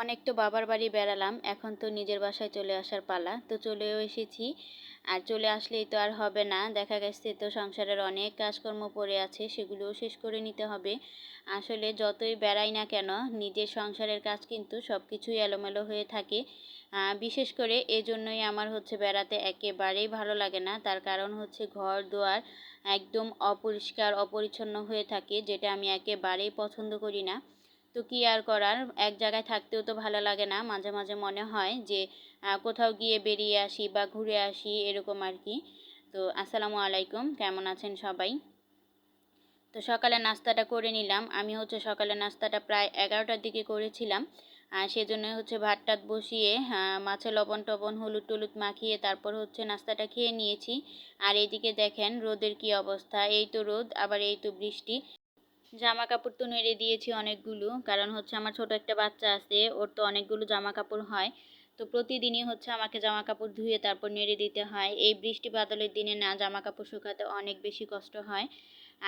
অনেক তো বাবার বাড়ি বেড়ালাম, এখন তো নিজের বাসায় চলে আসার পালা। তো চলেও এসেছি। আর চলে আসলেই তো আর হবে না, দেখা গেছে তো সংসারের অনেক কাজকর্ম পড়ে আছে, সেগুলোও শেষ করে নিতে হবে। আসলে যতই বেড়াই না কেন, নিজের সংসারের কাজ কিন্তু সব কিছুই এলোমেলো হয়ে থাকে। বিশেষ করে এজন্যই আমার হচ্ছে বেড়াতে একেবারেই ভালো লাগে না। তার কারণ হচ্ছে ঘর দুয়ার একদম অপরিষ্কার অপরিচ্ছন্ন হয়ে থাকে, যেটা আমি একেবারেই পছন্দ করি না। তো কি আর করার, এক জায়গায় থাকতেও তো ভালো লাগে না। মাঝে মাঝে মনে হয় যে কোথাও গিয়ে বেরিয়ে আসি বা ঘুরে আসি, এরকম আর কি। তো আসসালামু আলাইকুম, কেমন আছেন সবাই? তো সকালে নাস্তাটা করে নিলাম। আমি হচ্ছে সকালে নাস্তাটা প্রায় 11টার দিকে করেছিলাম। আর সেজন্য হচ্ছে ভাত টাত বসিয়ে মাছে লবণ টবণ হলুদ টলুদ মাখিয়ে তারপর হচ্ছে নাস্তাটা খেয়ে নিয়েছি। আর এইদিকে দেখেন রোদের কি অবস্থা, এই তো রোদ আবার এই তো বৃষ্টি। জামা কাপড় তো নেড়ে দিয়েছি অনেকগুলো, কারণ হচ্ছে আমার ছোট একটা বাচ্চা আছে, ওর তো অনেকগুলো জামা কাপড় হয়। তো প্রতিদিনই হচ্ছে আমাকে জামা কাপড় ধুয়ে তারপর নেড়ে দিতে হয়। এই বৃষ্টি বাদলের দিনে না জামা কাপড় শুকাতে অনেক বেশি কষ্ট হয়।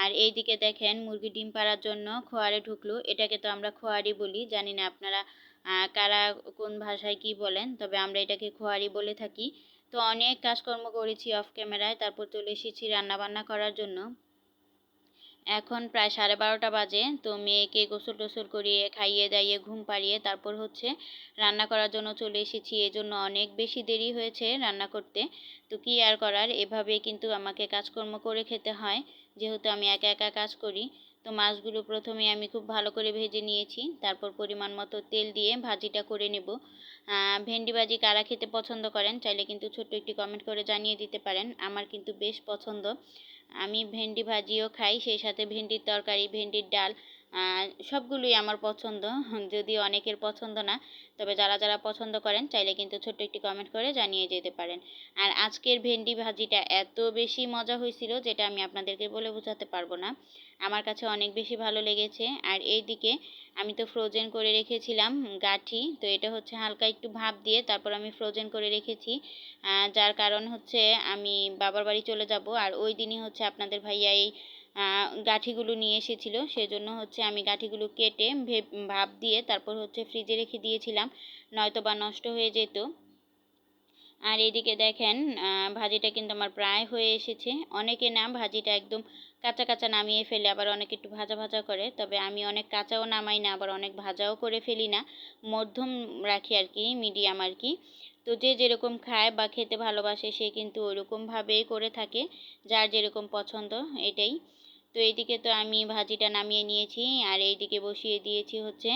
আর এইদিকে দেখেন মুরগি ডিম পাড়ার জন্য খোয়ারে ঢুকলো। এটাকে তো আমরা খোয়ারি বলি, জানি না আপনারা কারা কোন ভাষায় কি বলেন, তবে আমরা এটাকে খোয়ারি বলে থাকি। তো অনেক কাজকর্ম করেছি অফ ক্যামেরায়, তারপর চলে এসেছি রান্না বান্না করার জন্য। এখন প্রায় 12:30 বাজে। তো মেয়েকে গোসল টোসল করিয়ে খাইয়ে দাইয়ে ঘুম পাড়িয়ে তারপর হচ্ছে রান্না করার জন্য চলে এসেছি। এজন্য অনেক বেশি দেরি হয়েছে রান্না করতে। তো কি আর করার, এভাবেই কিন্তু আমাকে কাজকর্ম করে খেতে হয়, যেহেতু আমি একা একা কাজ করি। তো মাছগুলো প্রথমে আমি খুব ভালো করে ভেজে নিয়েছি, তারপর পরিমাণ মতো তেল দিয়ে ভাজিটা করে নেব। ভেন্ডি ভাজি কারা খেতে পছন্দ করেন চাইলে কিন্তু ছোট্ট একটি কমেন্ট করে জানিয়ে দিতে পারেন। আমার কিন্তু বেশ পছন্দ। আমি ভেন্ডি ভাজিও খাই, সেই সাথে ভেন্ডির তরকারি, ভেন্ডির ডাল, সবগুলোই আমার পছন্দ। যদিও অনেকের পছন্দ না, তবে যারা যারা পছন্দ করেন চাইলে কিন্তু ছোট্ট একটি কমেন্ট করে জানিয়ে যেতে পারেন। আর আজকের ভেন্ডি ভাজিটা এত বেশি মজা হয়েছিল, যেটা আমি আপনাদেরকে বলে বোঝাতে পারবো না। আমার কাছে অনেক বেশি ভালো লেগেছে। আর এইদিকে আমি তো ফ্রোজেন করে রেখেছিলাম গাঠি, তো এটা হচ্ছে হালকা একটু ভাপ দিয়ে তারপর আমি ফ্রোজেন করে রেখেছি। যার কারণ হচ্ছে আমি বাবার বাড়ি চলে যাব, আর ওই দিনই হচ্ছে আপনাদের ভাইয়া এই গাঠিগুলো নিয়ে এসেছিল। সেজন্য হচ্ছে আমি গাঠিগুলো কেটে ভাপ দিয়ে তারপর হচ্ছে ফ্রিজে রেখে দিয়েছিলাম, নয়তো বা নষ্ট হয়ে যেত। আর এদিকে দেখেন ভাজিটা কিন্তু আমার প্রায় হয়ে এসেছে। অনেকে না ভাজিটা একদম কাঁচা কাঁচা নামিয়ে ফেলে, আবার অনেকে একটু ভাজা ভাজা করে, তবে আমি অনেক কাঁচাও নামাই না, আবার অনেক ভাজাও করে ফেলি না, মধ্যম রাখি আর কি, মিডিয়াম আর কি। তো যে যেরকম খায় বা খেতে ভালোবাসে সে কিন্তু ওইরকমভাবেই করে থাকে, যার যেরকম পছন্দ এটাই। তো এইদিকে তো আমি ভাজিটা নামিয়ে নিয়েছি, আর এইদিকে বসিয়ে দিয়েছি হচ্ছে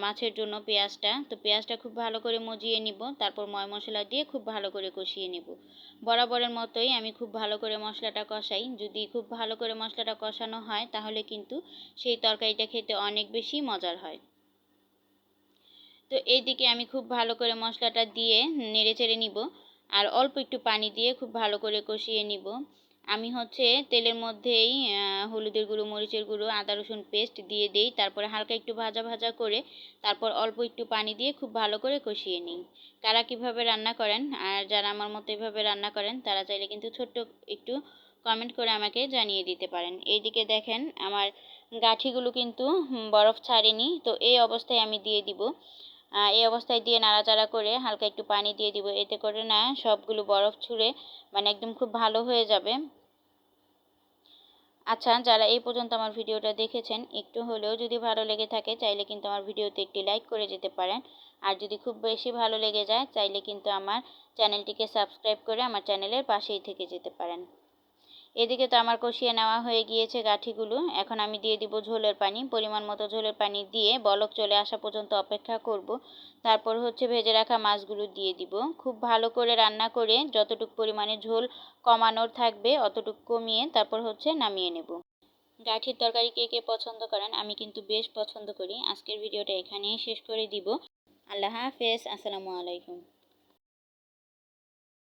মাছের জন্য পেঁয়াজটা। তো পেঁয়াজটা খুব ভালো করে মজিয়ে নিব, তারপর ময় মশলা দিয়ে খুব ভালো করে কষিয়ে নিব। বরাবরের মতোই আমি খুব ভালো করে মশলাটা কষাই। যদি খুব ভালো করে মশলাটা কষানো হয় তাহলে কিন্তু সেই তরকারিটা খেতে অনেক বেশি মজার হয়। তো এইদিকে আমি খুব ভালো করে মশলাটা দিয়ে নেড়ে চেড়ে নিব, আর অল্প একটু পানি দিয়ে খুব ভালো করে কষিয়ে নিব। আমি হচ্ছে তেলের মধ্যেই হলুদের গুঁড়ো, মরিচের গুঁড়ো, আদা রসুন পেস্ট দিয়ে দিই, তারপরে হালকা একটু ভাজা ভাজা করে তারপর অল্প একটু পানি দিয়ে খুব ভালো করে কষিয়ে নিই। কারা কীভাবে রান্না করেন, আর যারা আমার মতো এভাবে রান্না করেন তারা চাইলে কিন্তু ছোট্ট একটু কমেন্ট করে আমাকে জানিয়ে দিতে পারেন। এইদিকে দেখেন আমার গাঠিগুলো কিন্তু বরফ ছাড়েনি, তো এই অবস্থায় আমি দিয়ে দিব। এই অবস্থায় দিয়ে নাড়াচাড়া করে হালকা একটু পানি দিয়ে দিব, এতে করে না সবগুলো বরফ ছুঁড়ে মানে একদম খুব ভালো হয়ে যাবে। আচ্ছা, যারা এই পর্যন্ত আমার ভিডিওটা দেখেছেন, একটু হলেও যদি ভালো লেগে থাকে চাইলে কিন্তু আমার ভিডিওতে একটি লাইক করে যেতে পারেন। আর যদি খুব বেশি ভালো লেগে যায় চাইলে কিন্তু আমার চ্যানেলটিকে সাবস্ক্রাইব করে আমার চ্যানেলের পাশেই থেকে যেতে পারেন। এদিকে তো আমার কষিয়ে নেওয়া হয়ে গিয়েছে গাঠিগুলো। এখন আমি দিয়ে দিব ঝোলের পানি, পরিমাণ মতো ঝোলের পানি দিয়ে বলক চলে আসা পর্যন্ত অপেক্ষা করব। তারপর হচ্ছে ভেজে রাখা মাছগুলো দিয়ে দিব। খুব ভালো করে রান্না করে যতটুকু পরিমাণে ঝোল কমানোর থাকবে অতটুকু কমিয়ে তারপর হচ্ছে নামিয়ে নেব। গাঠির তরকারি কে কে পছন্দ করেন, আমি কিন্তু বেশ পছন্দ করি। আজকের ভিডিওটা এখানেই শেষ করে দিব। আল্লাহ হাফেজ, আসসালামু আলাইকুম।